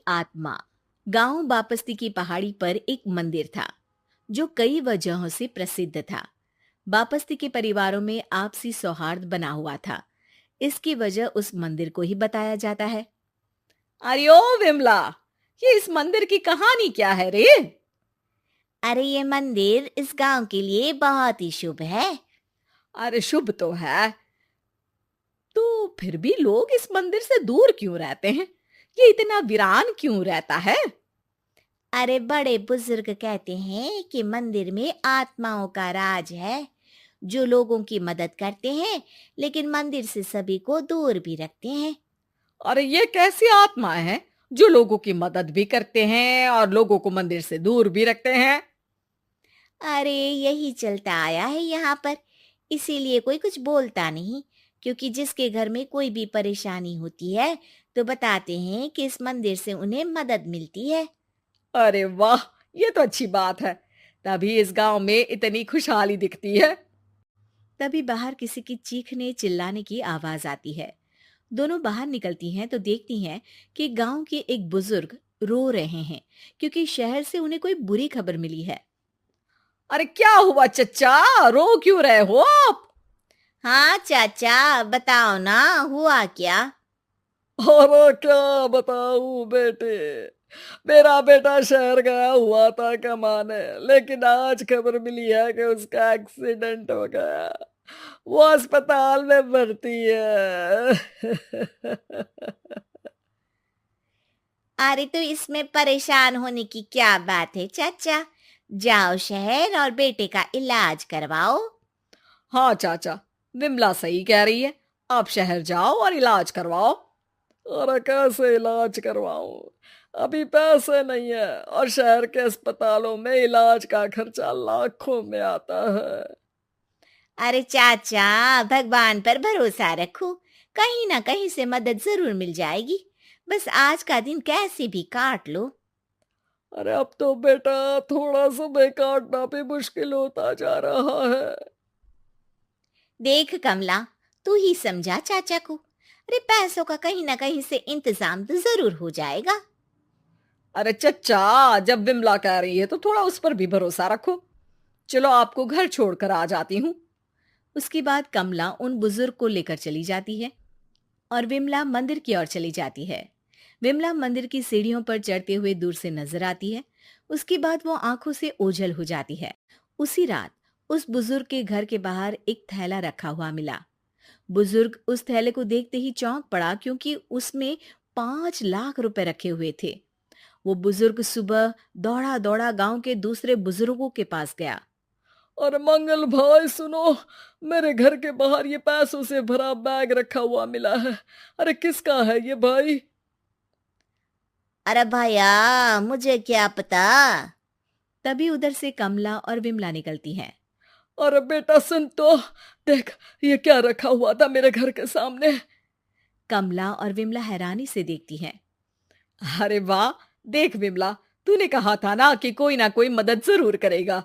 आत्मा। गांव बापस्ती की पहाड़ी पर एक मंदिर था जो कई वजहों से प्रसिद्ध था। बापस्ती के परिवारों में आपसी सौहार्द बना हुआ था। इसकी वजह उस मंदिर को ही बताया जाता है। अरे ओ विमला, ये इस मंदिर की कहानी क्या है रे? अरे ये मंदिर इस गांव के लिए बहुत ही शुभ है। अरे शुभ तो है, तो फिर भी लोग इस मंदिर से दूर क्यों रहते हैं? ये इतना वीरान क्यों रहता है? अरे बड़े बुजुर्ग कहते हैं कि मंदिर में आत्माओं का राज है जो लोगों की मदद करते हैं, लेकिन मंदिर से सभी को दूर भी रखते हैं। अरे ये कैसी आत्माएं हैं जो लोगों की मदद भी करते हैं और लोगों को मंदिर से दूर भी रखते हैं? अरे यही चलता आया है यहाँ पर, इसीलिए कोई कुछ बोलता नहीं। क्योंकि जिसके घर में कोई भी परेशानी होती है तो बताते हैं कि इस मंदिर से उन्हें मदद मिलती है। अरे वाह, ये तो अच्छी बात है। तभी इस गांव में इतनी खुशहाली दिखती है। तभी बाहर किसी की चीखने चिल्लाने की आवाज आती है। दोनों बाहर निकलती हैं तो देखती हैं कि गांव के एक बुजुर्ग रो रहे हैं क्योंकि शहर से उन्हें कोई बुरी खबर मिली है। अरे क्या हुआ चच्चा, रो क्यों रहे हो आप? हाँ चाचा, बताओ ना, हुआ क्या? अरे क्या बताऊं बेटे, मेरा बेटा शहर गया हुआ था कमाने, लेकिन आज खबर मिली है कि उसका एक्सीडेंट हो गया। वो अस्पताल में भर्ती है। अरे तो इसमें परेशान होने की क्या बात है चाचा, जाओ शहर और बेटे का इलाज करवाओ। हाँ चाचा, विमला सही कह रही है। आप शहर जाओ और इलाज करवाओ। अरे कैसे इलाज करवाऊं, अभी पैसे नहीं है और शहर के अस्पतालों में इलाज का खर्चा लाखों में आता है। अरे चाचा, भगवान पर भरोसा रखो, कहीं ना कहीं से मदद जरूर मिल जाएगी। बस आज का दिन कैसे भी काट लो। अरे अब तो बेटा थोड़ा समय काटना भी मुश्किल होता जा रहा है। देख कमला, तू ही समझा चाचा को। अरे पैसों का कहीं ना कहीं से इंतजाम तो जरूर हो जाएगा। अरे चच्चा, जब विमला कह रही है तो थोड़ा उस पर भी भरोसा रखो। चलो आपको घर छोड़कर आ जाती हूँ। उसके बाद कमला उन बुजुर्ग को लेकर चली जाती है और विमला मंदिर की ओर चली जाती है। विमला मंदिर की सीढ़ियों पर चढ़ते हुए दूर से नजर आती है। उसके बाद वो आंखों से ओझल हो जाती है। उसी रात उस बुजुर्ग के घर के बाहर एक थैला रखा हुआ मिला। बुजुर्ग उस थैले को देखते ही चौंक पड़ा क्योंकि उसमें 5 लाख रुपए रखे हुए थे। वो बुजुर्ग सुबह दौड़ा दौड़ा गांव के दूसरे बुजुर्गों के पास गया। और मंगल भाई सुनो, मेरे घर के बाहर ये पैसों से भरा बैग रखा हुआ मिला है। अरे किसका है ये भाई? अरे भैया, मुझे क्या पता। तभी उधर से कमला और विमला निकलती हैं। अरे बेटा सुन तो, देख ये क्या रखा हुआ था मेरे घर के सामने। कमला और विमला हैरानी से देखती हैं। अरे वाह, देख विमला, तूने कहा था ना कि कोई ना कोई मदद जरूर करेगा।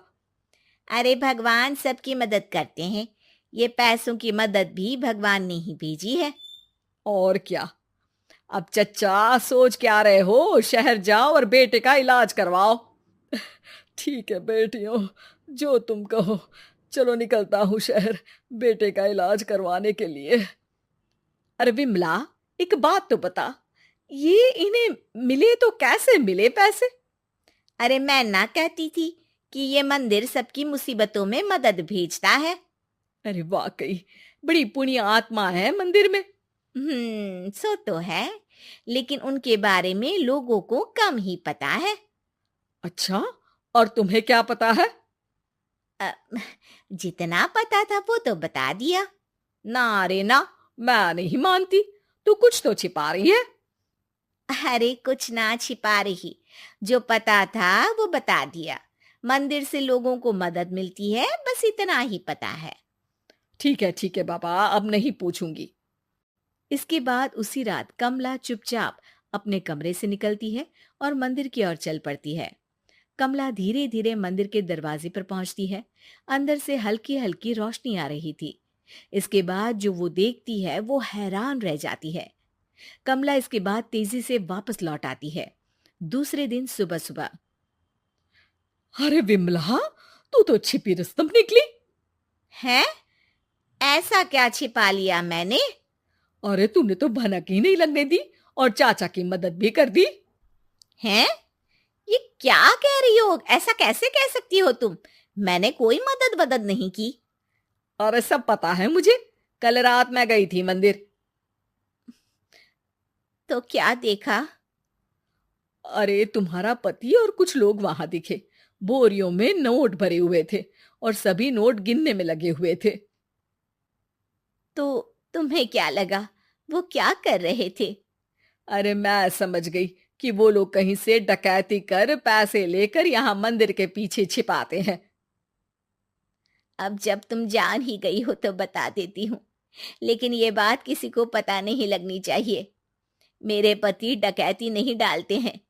अरे भगवान सबकी मदद करते हैं, ये पैसों की मदद भी भगवान ने ही भेजी है। और क्या। अब चच्चा सोच क्या रहे हो, शहर जाओ और बेटे का इलाज करवाओ। ठीक है बेटियों, जो तुम कहो। चलो निकलता हूँ शहर बेटे का इलाज करवाने के लिए। अरे विमला, एक बात तो बता, ये इन्हें मिले तो कैसे मिले पैसे? अरे मैं ना कहती थी कि ये मंदिर सबकी मुसीबतों में मदद भेजता है। अरे वाकई बड़ी पुण्य आत्मा है मंदिर में। सो तो है, लेकिन उनके बारे में लोगों को कम ही पता है। अच्छा, और तुम्हें क्या पता है? अ, जितना पता था वो तो बता दिया। ना रे ना, मैं नहीं मानती। तू कुछ तो छिपा रही है। अरे कुछ ना छिपा रही, जो पता था वो बता दिया। मंदिर से लोगों को मदद मिलती है, बस इतना ही पता है। ठीक है बाबा, अब नहीं पूछूंगी। इसके बाद उसी रात कमला चुपचाप अपने कमरे से निकलती है और मंदिर की ओर चल पड़ती है। कमला धीरे धीरे मंदिर के दरवाजे पर पहुंचती है। अंदर से हल्की हल्की रोशनी आ रही थी। इसके बाद जो वो देखती है वो हैरान रह जाती है। कमला इसके बाद तेजी से वापस लौट आती है। दूसरे दिन सुबह सुबह। अरे विमला, तू तो छिपी रुस्तम निकली। है? ऐसा क्या छिपा लिया मैंने? अरे तूने तो भनक ही नहीं लगने दी और चाचा की मदद भी कर दी। हैं? ये क्या कह रही हो? ऐसा कैसे कह सकती हो तुम? मैंने कोई मदद वदद नहीं की। अरे सब पता है मुझे, कल रात मैं गई थी मंदिर। तो क्या देखा? अरे तुम्हारा पति और कुछ लोग वहां दिखे। बोरियों में नोट भरे हुए थे और सभी नोट गिनने में लगे हुए थे। तो तुम्हें क्या लगा? वो क्या कर रहे थे? अरे मैं समझ गई कि वो लोग कहीं से डकैती कर पैसे लेकर यहाँ मंदिर के पीछे छिपाते हैं। अब जब तुम जान ही गई हो तो बता देती हूँ, लेकिन ये बात किसी को पता नहीं लगनी चाहिए। मेरे पति डकैती नहीं डालते हैं,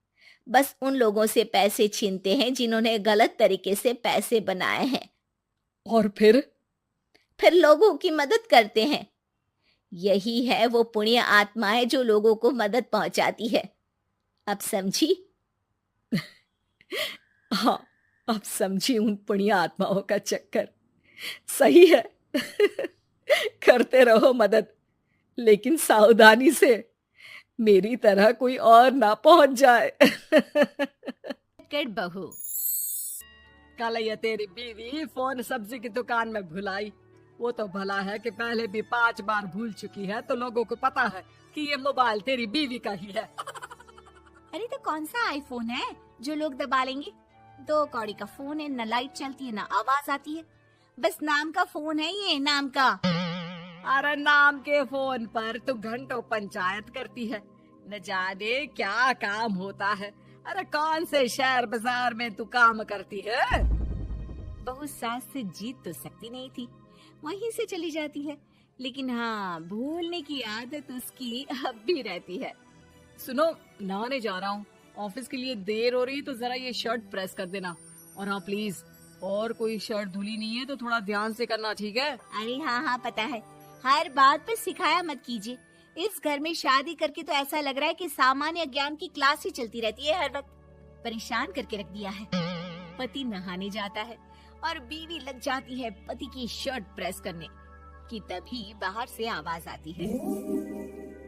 बस उन लोगों से पैसे छीनते हैं जिन्होंने गलत तरीके से पैसे बनाए हैं। और फिर लोगों की मदद करते हैं। यही है वो पुण्य आत्माएं जो लोगों को मदद पहुंचाती है। अब समझी? हाँ, अब समझी उन पुण्य आत्माओं का चक्कर। सही है। करते रहो मदद, लेकिन सावधानी से, मेरी तरह कोई और ना पहुंच जाए। कर बहू। कल ये तेरी बीवी फोन सब्जी की दुकान में भुलाई। वो तो भला है कि पहले भी 5 बार भूल चुकी है, तो लोगों को पता है कि ये मोबाइल तेरी बीवी का ही है। अरे तो कौन सा आईफोन है जो लोग दबा लेंगे? 2 कौड़ी का फोन है, न लाइट चलती है, न आवाज आती है। बस नाम का फोन है, ये नाम का। अरे नाम के फोन पर तो घंटों पंचायत करती है, न जाने क्या काम होता है। अरे कौन से शहर बाजार में तू काम करती है? बहू सास से जीत तो सकती नहीं थी, वहीं से चली जाती है। लेकिन हाँ, भूलने की आदत उसकी अब भी रहती है। सुनो, नहाने जा रहा हूँ, ऑफिस के लिए देर हो रही है, तो जरा ये शर्ट प्रेस कर देना। और हाँ प्लीज, और कोई शर्ट धुली नहीं है तो थोड़ा ध्यान से करना, ठीक है? अरे हाँ हाँ पता है, हर बात पर सिखाया मत कीजिए। इस घर में शादी करके तो ऐसा लग रहा है कि सामान्य ज्ञान की क्लास ही चलती रहती है हर वक्त। परेशान करके रख दिया है। पति नहाने जाता है और बीवी लग जाती है पति की शर्ट प्रेस करने कि तभी बाहर से आवाज आती है,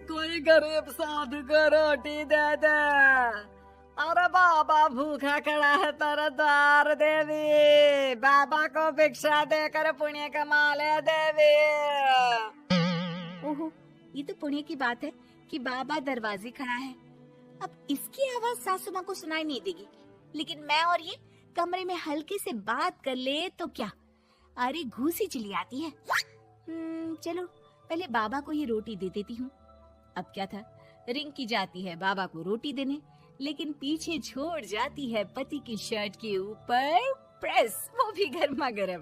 कोई गरीब साधु को रोटी दे दे। अरे बाबा भूखा खड़ा है तेरा द्वार देवी, बाबा को भिक्षा देकर पुण्य कमा ले देवी। ओहो, ये तो पुण्य की बात है कि बाबा दरवाजे खड़ा है। अब इसकी आवाज सासू माँ को सुनाई नहीं देगी, लेकिन मैं और ये कमरे में हल्के से बात कर ले तो क्या, अरे घूसी चली आती है। चलो पहले बाबा को ये रोटी दे देती हूँ। अब क्या था, रिंग की जाती है बाबा को रोटी देने, लेकिन पीछे छोड़ जाती है पति की शर्ट के ऊपर प्रेस, वो भी गर्मा गर्म।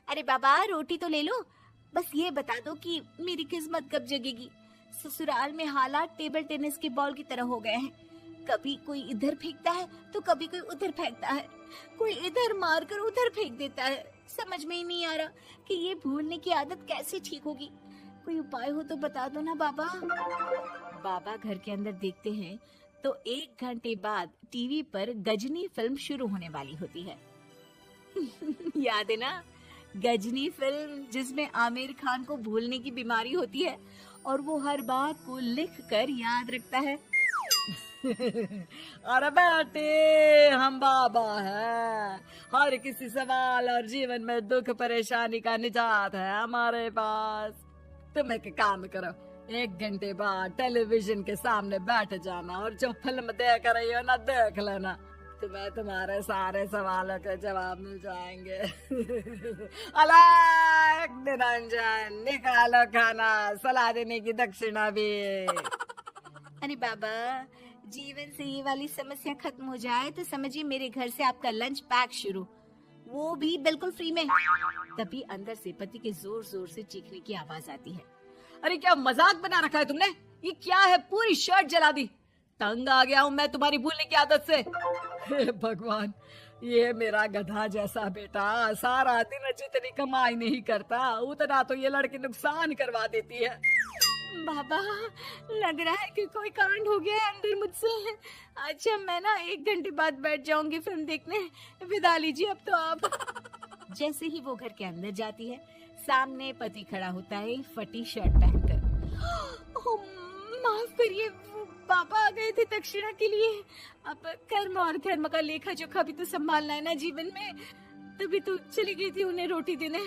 अरे बाबा रोटी तो ले लो, बस ये बता दो कि मेरी किस्मत कब जगेगी। ससुराल में हालात टेबल टेनिस के बॉल की तरह हो गए हैं। कभी कोई इधर फेंकता है तो कभी कोई उधर फेंकता है, कोई इधर मारकर उधर फेंक देता है। समझ में ही नहीं आ रहा कि ये भूलने की आदत कैसे ठीक होगी। कोई उपाय हो तो बता दो ना बाबा। बाबा घर के अंदर देखते हैं तो 1 घंटे बाद टीवी पर गजनी फिल्म शुरू होने वाली होती है। याद है ना, गजनी फिल्म जिसमें आमिर खान को भूलने की बीमारी होती है और वो हर बात को लिख कर याद रखता है। अरे बेटे, हम बाबा हैं, हर किसी सवाल और जीवन में दुख परेशानी का निजात है हमारे पास। तुम एक काम करो, 1 घंटे बाद टेलीविजन के सामने बैठ जाना और जो फिल्म देख रही हो ना देख लेना, तुम्हें तुम्हारे सारे सवालों के जवाब मिल जाएंगे। अलग निरंजन, निकालो खाना, सलाह देने की दक्षिणा भी। अरे बाबा, जीवन से ये वाली समस्या खत्म हो जाए तो समझिए मेरे घर से आपका लंच पैक शुरू, वो भी बिल्कुल फ्री में। तभी अंदर से पति के जोर जोर से चीखने की आवाज आती है। अरे क्या मजाक बना रखा है तुमने? ये क्या है, पूरी शर्ट जला दी। तंग आ गया हूँ मैं तुम्हारी भूलने की आदत से। हे भगवान, ये मेरा गधा जैसा बेटा सारा दिन जितनी कमाई नहीं करता उतना तो ये लड़की नुकसान करवा देती है। बाबा, लग रहा है कि कोई कांड हो गया है अंदर मुझसे। अच्छा, मैं ना 1 घंटे बाद बैठ जाऊंगी फिल्म देखने। विदा लीजिए अब तो आप। जैसे ही वो घर के अंदर जाती है, सामने पति खड़ा होता है फटी शर्ट पहनकर। ओह, माफ करिए, वो पापा आ गए थे दक्षिणा के लिए। अब कर्म और धर्म का लेखा जोखा भी तो संभालना है ना जीवन में। तभी तो चली गई थी उन्हें रोटी देने।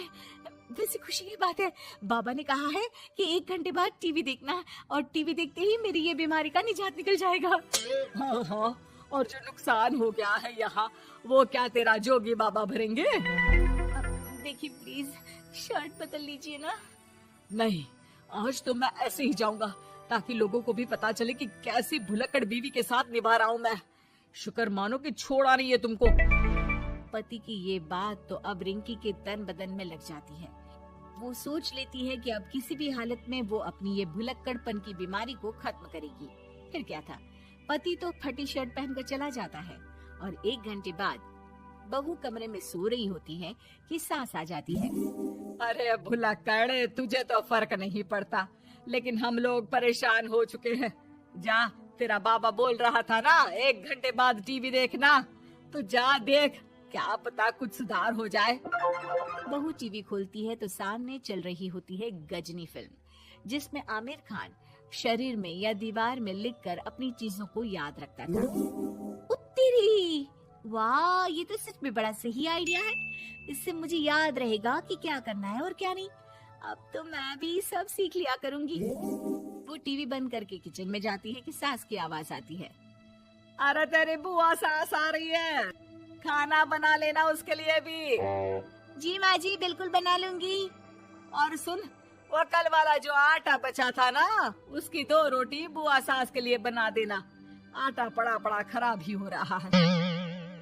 वैसे खुशी की बात है, बाबा ने कहा है कि 1 घंटे बाद टीवी देखना, और टीवी देखते ही मेरी ये बीमारी का निजात निकल जाएगा। हाँ हाँ, और जो नुकसान हो गया है यहाँ, वो क्या तेरा जोगी बाबा भरेंगे? देखिए प्लीज, शर्ट बदल लीजिए ना। नहीं, आज तो मैं ऐसे ही जाऊंगा, ताकि लोगों को भी पता चले कि कैसी भुलक्कड़ बीवी के साथ निभा रहा हूँ मैं। शुक्र मानो कि छोड़ा नहीं है तुमको। पति की ये बात तो अब रिंकी के तन बदन में लग जाती है। वो सोच लेती है कि अब किसी भी हालत में वो अपनी ये भुलक्कड़पन की बीमारी को खत्म करेगी। फिर क्या था, पति तो फटी शर्ट पहनकर चला जाता है, और 1 घंटे बाद बहू कमरे में सो रही होती है कि सास आ जाती है। अरे भुलक्कड़, तुझे तो फर्क नहीं पड़ता, लेकिन हम लोग परेशान हो चुके हैं। जा, तेरा बाबा बोल रहा था ना 1 घंटे बाद टीवी देखना, तो जा देख, क्या पता कुछ सुधार हो जाए। बहू टीवी खोलती है तो सामने चल रही होती है गजनी फिल्म, जिसमें आमिर खान शरीर में या दीवार में लिखकर अपनी चीजों को याद रखता था। उत्तरी, वाह, ये तो सच में बड़ा सही आइडिया है। इससे मुझे याद रहेगा कि क्या करना है और क्या नहीं। अब तो मैं भी सब सीख लिया करूंगी। वो टीवी बंद करके किचन में जाती है कि सास की आवाज आती है। अरे तेरी बुआ सास आ रही है, खाना बना लेना उसके लिए भी। जी माँ जी, बिल्कुल बना लूंगी। और सुन, वो कल वाला जो आटा बचा था ना, उसकी 2 रोटी बुआ सास के लिए बना देना। आटा पड़ा पड़ा खराब ही हो रहा है।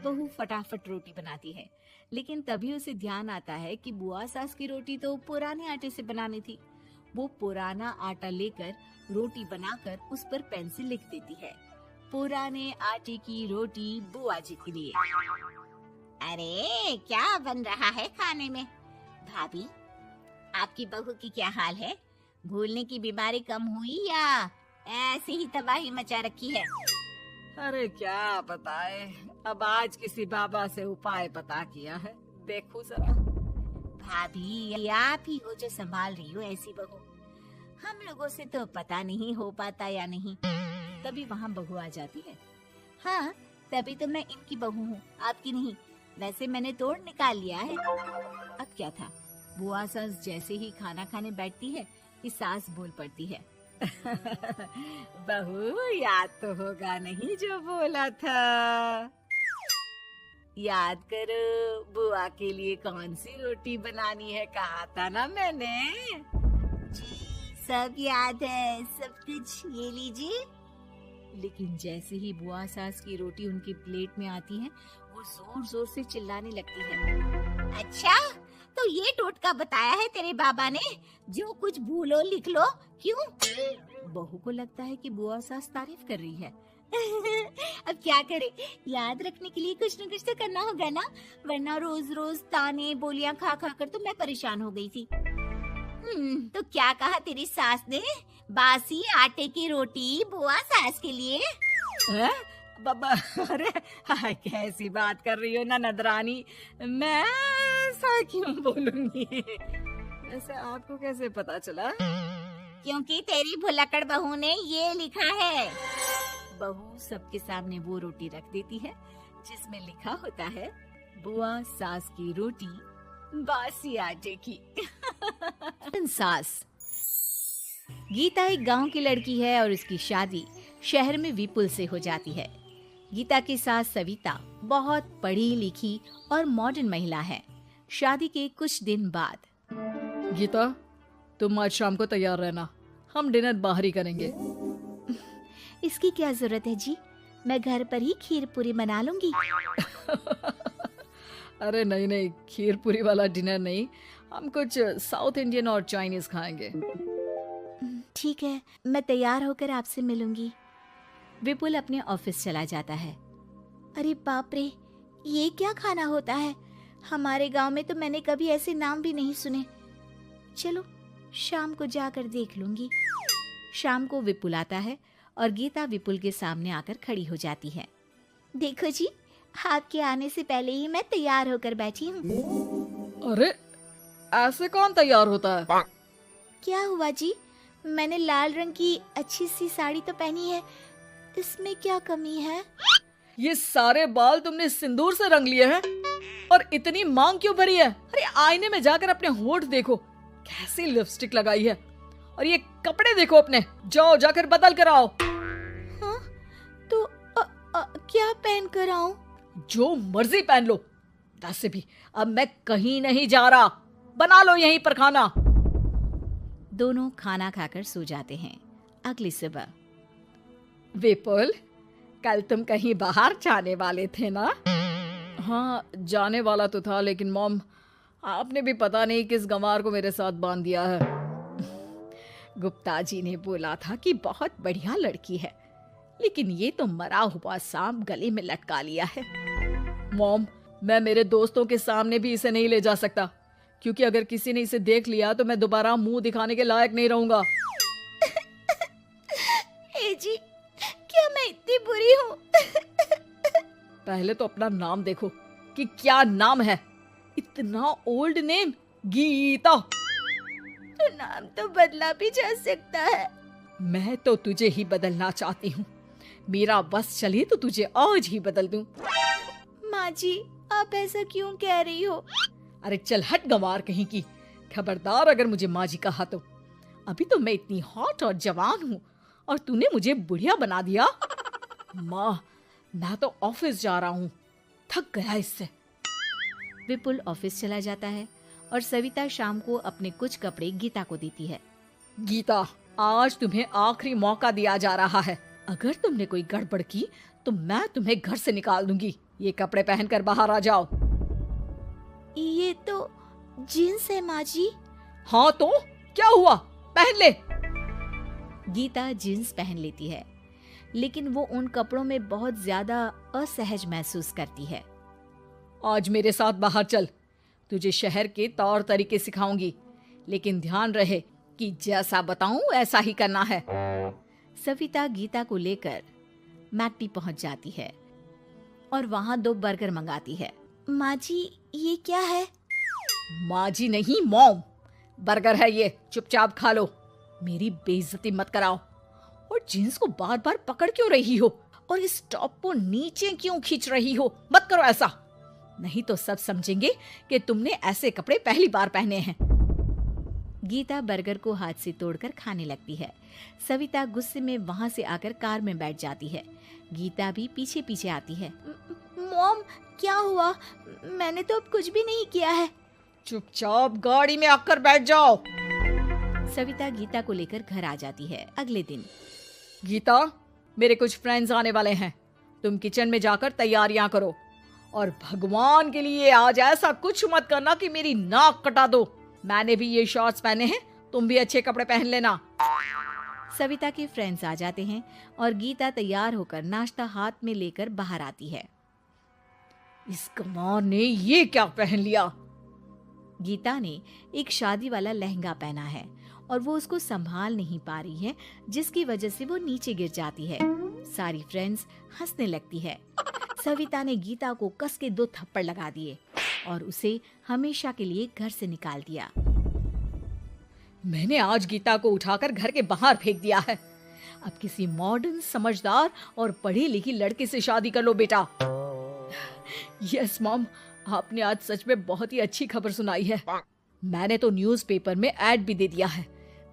बहू फटाफट रोटी बनाती है, लेकिन तभी उसे ध्यान आता है कि बुआ सास की रोटी तो पुराने आटे से बनानी थी। वो पुराना आटा लेकर रोटी बनाकर उस पर पेन से लिख देती है, पुराने आटे की रोटी बुआ जी के लिए। अरे, क्या बन रहा है खाने में? भाभी, आपकी बहू की क्या हाल है? भूलने की बीमारी कम हुई या ऐसे ही तबाही मचा रखी है? अरे क्या बताए, अब आज किसी बाबा से उपाय पता किया है, देखो जरा। भाभी, ये आप ही हो जो संभाल रही हो ऐसी बहू। हम लोगों से तो पता नहीं हो पाता या नहीं। तभी वहाँ बहू आ जाती है। हाँ, तभी तो मैं इनकी बहू हूँ, आपकी नहीं। वैसे मैंने तोड़ निकाल लिया है। अब क्या था, बुआ सास जैसे ही खाना खाने बैठती है कि सास बोल पड़ती है। बहू, याद तो होगा नहीं जो बोला था? याद करो, बुआ के लिए कौन सी रोटी बनानी है, कहा था ना मैंने। जी, सब याद है, सब कुछ, ये लीजिए। लेकिन जैसे ही बुआ सास की रोटी उनकी प्लेट में आती है, वो जोर जोर से चिल्लाने लगती है। अच्छा, तो ये टोटका बताया है तेरे बाबा ने, जो कुछ भूलो लिख लो, क्यों? बहू को लगता है कि बुआ सास तारीफ कर रही है। अब क्या करे, याद रखने के लिए कुछ न कुछ तो करना होगा ना, वरना रोज रोज ताने बोलियां खा खा कर तो मैं परेशान हो गई थी। तो क्या कहा तेरी सास ने? बासी आटे की रोटी बुआ सास के लिए? बाबा, अरे हाय, कैसी बात कर रही हो ना नदरानी, मैं ऐसा क्यों बोलूंगी? ऐसे आपको कैसे पता चला? क्योंकि तेरी भुलक्कड़ बहू ने ये लिखा है। बहू सबके सामने वो रोटी रख देती है जिसमें लिखा होता है, बुआ सास की रोटी बासी आटे की। सास। गीता एक गांव की लड़की है और उसकी शादी शहर में विपुल से हो जाती है। गीता की सास सविता बहुत पढ़ी लिखी और मॉडर्न महिला है। शादी के कुछ दिन बाद, गीता, तुम आज शाम को तैयार रहना, हम डिनर बाहर ही करेंगे। इसकी क्या जरूरत है जी, मैं घर पर ही खीर पूरी बना लूंगी। अरे नहीं नहीं, खीर पूरी वाला डिनर नहीं, हम कुछ साउथ इंडियन और चाइनीज खाएंगे। ठीक है, मैं तैयार होकर आपसे मिलूंगी। विपुल अपने ऑफिस चला जाता है। अरे बाप रे, ये क्या खाना होता है? हमारे गांव में तो मैंने कभी ऐसे नाम भी नहीं सुने। चलो शाम को जाकर देख लूंगी। शाम को विपुल आता है और गीता विपुल के सामने आकर खड़ी हो जाती है। देखो जी, आपके आने से पहले ही मैं तैयार होकर बैठी हूँ। अरे ऐसे कौन तैयार होता है? क्या हुआ जी? मैंने लाल रंग की अच्छी सी साड़ी तो पहनी है, इसमें क्या कमी है? ये सारे बाल तुमने सिंदूर से रंग लिए हैं और इतनी मांग क्यों भरी है? अरे आईने में जाकर अपने होंठ देखो, कैसी लिपस्टिक लगाई है। और ये कपड़े देखो अपने, जाओ जाकर बदल कर आओ। हाँ, तो क्या पहन कर आऊं? जो मर्जी पहन लो। वैसे भी अब मैं कहीं नहीं जा रहा, बना लो यहीं पर खाना। दोनों खाना खाकर सो जाते हैं। अगली सुबह विपुल, कल तुम कहीं बाहर जाने वाले थे ना? हाँ, जाने वाला तो था, लेकिन मॉम आपने भी पता नहीं किस गंवार को मेरे साथ बांध दिया है। गुप्ता जी ने बोला था कि बहुत बढ़िया लड़की है, लेकिन ये तो मरा हुआ सांप गले में लटका लिया है। मॉम, मैं मेरे दोस्तों के सामने भी इसे नहीं ले जा सकता, क्योंकि अगर किसी ने इसे देख लिया तो मैं दोबारा मुंह दिखाने के लायक नहीं रहूंगा। ए जी, क्या मैं इतनी बुरी हूँ? पहले तो अपना नाम देखो कि क्या नाम है। इतना ओल्ड नेम, गीता। तो नाम तो बदला भी जा सकता है। मैं तो तुझे ही बदलना चाहती हूँ। मेरा बस चले तो तुझे आज ही बदल दूं। माँ जी, आप ऐसा क्यों कह रही हो? अरे चल हट गंवार कहीं की। खबरदार अगर मुझे माँ जी कहा तो। अभी तो मैं इतनी हॉट और जवान हूँ और तूने मुझे बुढ़िया बना दिया। माँ, मैं तो ऑफिस जा रहा हूँ, थक गया इससे। विपुल ऑफिस चला जाता है और सविता शाम को अपने कुछ कपड़े गीता को देती है। गीता, आज तुम्हें आखिरी मौका दिया जा रहा है। अगर तुमने कोई गड़बड़ की तो मैं तुम्हें घर से निकाल दूंगी। ये कपड़े पहनकर बाहर आ जाओ। ये तो जीन्स है माँ जी। हाँ तो क्या हुआ, पहन ले। गीता जीन्स पहन लेती है, लेकिन वो उन कपड़ों में बहुत ज्यादा असहज महसूस करती है। आज मेरे साथ बाहर चल, तुझे शहर के तौर तरीके सिखाऊंगी, लेकिन ध्यान रहे कि जैसा बताऊं ऐसा ही करना है। सविता गीता को लेकर मैकडी पहुंच जाती है और वहां 2 बर्गर मंगाती है। माँ जी, ये क्या है? माँ जी नहीं मॉम, बर्गर है ये, चुपचाप खा लो। मेरी बेइज्जती मत कराओ। और जींस को बार बार पकड़ क्यों रही हो और इस टॉप को नीचे क्यों खींच रही हो? मत करो ऐसा, नहीं तो सब समझेंगे कि तुमने ऐसे कपड़े पहली बार पहने हैं। गीता बर्गर को हाथ से तोड़कर खाने लगती है। सविता गुस्से में वहां से आकर कार में बैठ जाती है। गीता भी पीछे पीछे आती है। मॉम, क्या हुआ? मैंने तो अब कुछ भी नहीं किया है। चुपचाप गाड़ी में आकर बैठ जाओ। सविता गीता को लेकर घर आ जाती है। अगले दिन गीता, मेरे कुछ फ्रेंड्स आने वाले हैं, तुम किचन में जाकर तैयारियां करो। और भगवान के लिए आज ऐसा कुछ मत करना कि मेरी नाक कटा दो। मैंने भी ये शॉर्ट्स पहने हैं, तुम भी अच्छे कपड़े पहन लेना। सविता के फ्रेंड्स आ जाते हैं और गीता तैयार होकर नाश्ता हाथ में लेकर बाहर आती है। इस कमार ने ये क्या पहन लिया? गीता ने एक शादी वाला लहंगा पहना है और वो उसको संभाल नहीं पा रही है, जिसकी वजह से वो नीचे गिर जाती है। सारी फ्रेंड्स हंसने लगती है। सविता ने गीता को कस के 2 थप्पड़ लगा दिए और उसे हमेशा के लिए घर से निकाल दिया। मैंने आज गीता को उठाकर घर के बाहर फेंक दिया है। अब किसी मॉडर्न, समझदार और पढ़ी लिखी लड़के से शादी कर लो बेटा। यस मॉम, आपने आज सच में बहुत ही अच्छी खबर सुनाई है। मैंने तो न्यूज़पेपर में ऐड भी दे दिया है,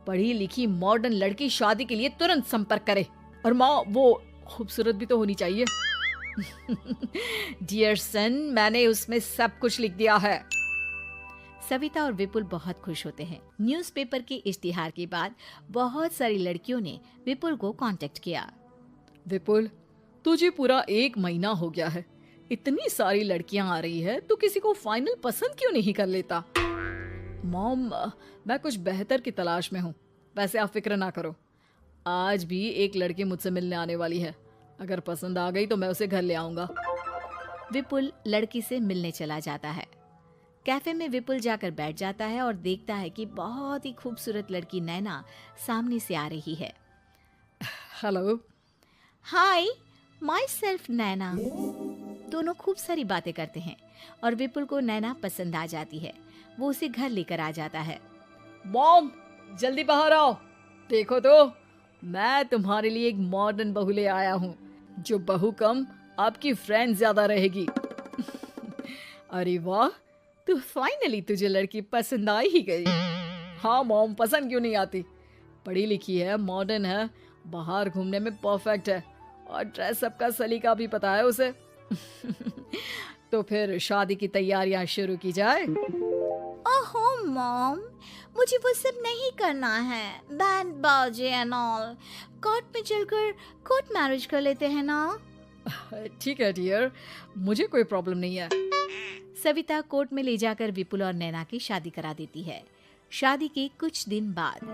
पढ़ी लिखी मॉडर्न लड़की शादी के लिए तुरंत संपर्क करे। और माँ, वो खूबसूरत भी तो होनी चाहिए। डियर सन, मैंने उसमें सब कुछ लिख दिया है। सविता और विपुल बहुत खुश होते हैं। न्यूज़पेपर के इश्तिहार के बाद बहुत सारी लड़कियों ने विपुल को कांटेक्ट किया। विपुल, तुझे पूरा 1 महीना हो गया है, इतनी सारी लड़कियां आ रही है, तो किसी को फाइनल पसंद क्यों नहीं कर लेता? मॉम, मैं कुछ बेहतर की तलाश में हूँ। वैसे आप फिक्र ना करो, आज भी एक लड़की मुझसे मिलने आने वाली है। अगर पसंद आ गई तो मैं उसे घर ले आऊंगा। विपुल लड़की से मिलने चला जाता है। कैफे में विपुल जाकर बैठ जाता है और देखता है कि बहुत ही खूबसूरत लड़की नैना सामने से आ रही है। हेलो। हाय, माई सेल्फ नैना। दोनों खूब सारी बातें करते हैं और विपुल को नैना पसंद आ जाती है। वो उसे घर लेकर आ जाता है। मॉम, जल्दी बाहर आओ। देखो तो, मैं तुम्हारे लिए एक मॉडर्न बहू ले आया हूँ, जो बहू कम आपकी फ्रेंड ज्यादा रहेगी। अरे वाह, तो फाइनली तुझे लड़की पसंद आ ही गई। हाँ मॉम, पसंद क्यों नहीं आती? पढ़ी लिखी है, मॉडर्न है, बाहर घूमने में परफेक्ट है और ड्रेसअप का सलीका भी पता है उसे। तो फिर शादी की तैयारियां शुरू की जाए। ओहो मॉम, मुझे वो सब नहीं करना है। बैंड बाजे एंड ऑल। कोर्ट में चलकर कोर्ट मैरिज कर लेते हैं ना। ठीक है डियर, मुझे कोई प्रॉब्लम नहीं है। सविता कोर्ट में ले जाकर विपुल और नैना की शादी करा देती है। शादी के कुछ दिन बाद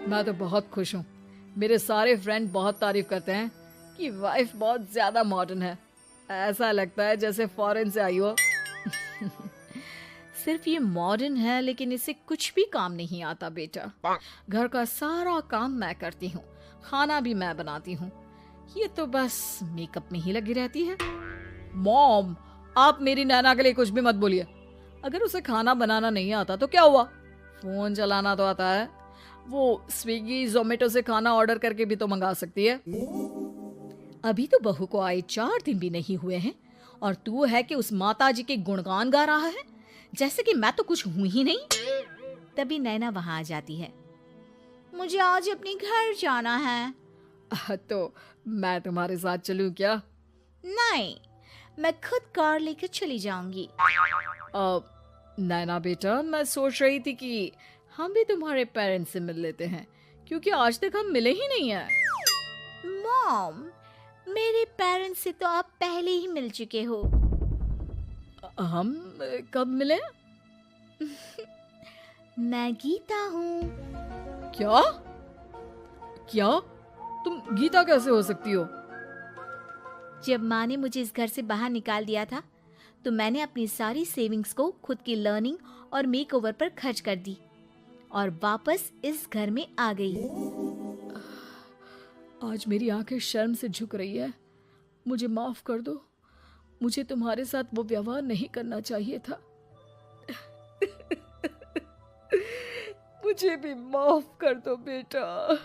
मैं तो बहुत खुश हूँ। मेरे सारे फ्रेंड बहुत तारीफ करते हैं कि वाइफ बहुत ज्यादा मॉडर्न है। ऐसा लगता है जैसे फॉरेन से आई हो। सिर्फ ये मॉडर्न है, लेकिन इससे कुछ भी काम नहीं आता बेटा। घर का सारा काम मैं करती हूँ, खाना भी मैं बनाती हूँ। ये तो बस मेकअप में ही लगी रहती है। मॉम, आप मेरी नैना के लिए कुछ भी मत बोलिए। अगर उसे खाना बनाना नहीं आता तो क्या हुआ, फोन चलाना तो आता है। वो स्विगी जोमेटो से खाना ऑर्डर करके भी तो मंगा सकती है। अभी तो बहू को आए 4 दिन भी नहीं हुए हैं और तू है कि उस माता जी के गुणगान गा रहा है, जैसे कि मैं तो कुछ हूं ही नहीं। तभी नैना वहां आ जाती है। मुझे आज अपने घर जाना है। तो मैं तुम्हारे साथ चलूं क्या? नहीं, मैं खुद कार लेकर चली जाऊंगी। नैना बेटा, मैं सोच रही थी कि हम भी तुम्हारे पेरेंट्स से मिल लेते हैं, क्योंकि आज तक हम मिले ही नहीं हैं। मॉम, मेरे पेरेंट्स से तो आप पहले ही मिल चुके हो। हम कब मिले? मैं गीता हूँ। क्या? क्या? तुम गीता कैसे हो सकती हो? जब माँ ने मुझे इस घर से बाहर निकाल दिया था, तो मैंने अपनी सारी सेविंग्स को खुद की लर्निंग और मेकओवर पर खर्च कर दी और वापस इस घर में आ गई। आज मेरी आंखें शर्म से झुक रही है। मुझे माफ कर दो। मुझे तुम्हारे साथ वो व्यवहार नहीं करना चाहिए था। मुझे भी माफ कर दो बेटा।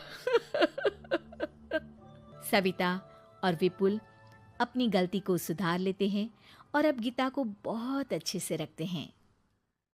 सविता और विपुल अपनी गलती को सुधार लेते हैं और अब गीता को बहुत अच्छे से रखते हैं।